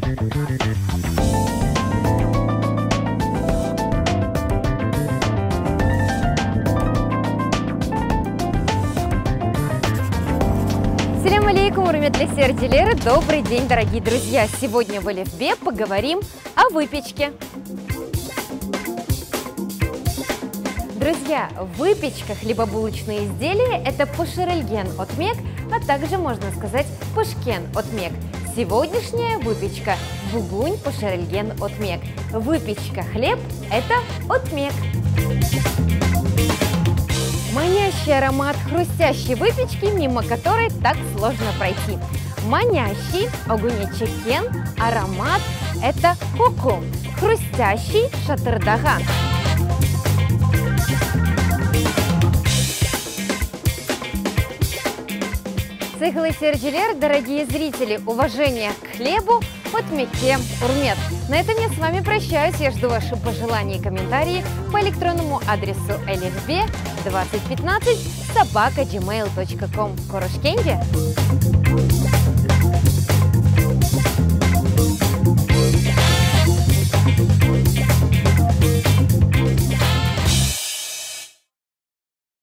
Салям алейкум, урметли сердилеры, добрый день, дорогие друзья! Сегодня в Алифбе поговорим о выпечке. Друзья, выпечка, хлебобулочные изделия – это пошерельген отмек, а также, можно сказать, пышкен отмек. Сегодняшняя выпечка – бугунь пошерельген отмек. Выпечка хлеб – это отмек. Манящий аромат хрустящей выпечки, мимо которой так сложно пройти. Манящий огунечекен аромат – это коко, хрустящий шатырдаган. Цыглы серджилер, дорогие зрители, уважение к хлебу, отмеке, урмет. На этом я с вами прощаюсь. Я жду ваши пожелания и комментарии по электронному адресу alifbe2015@gmail.com. Корошкенде!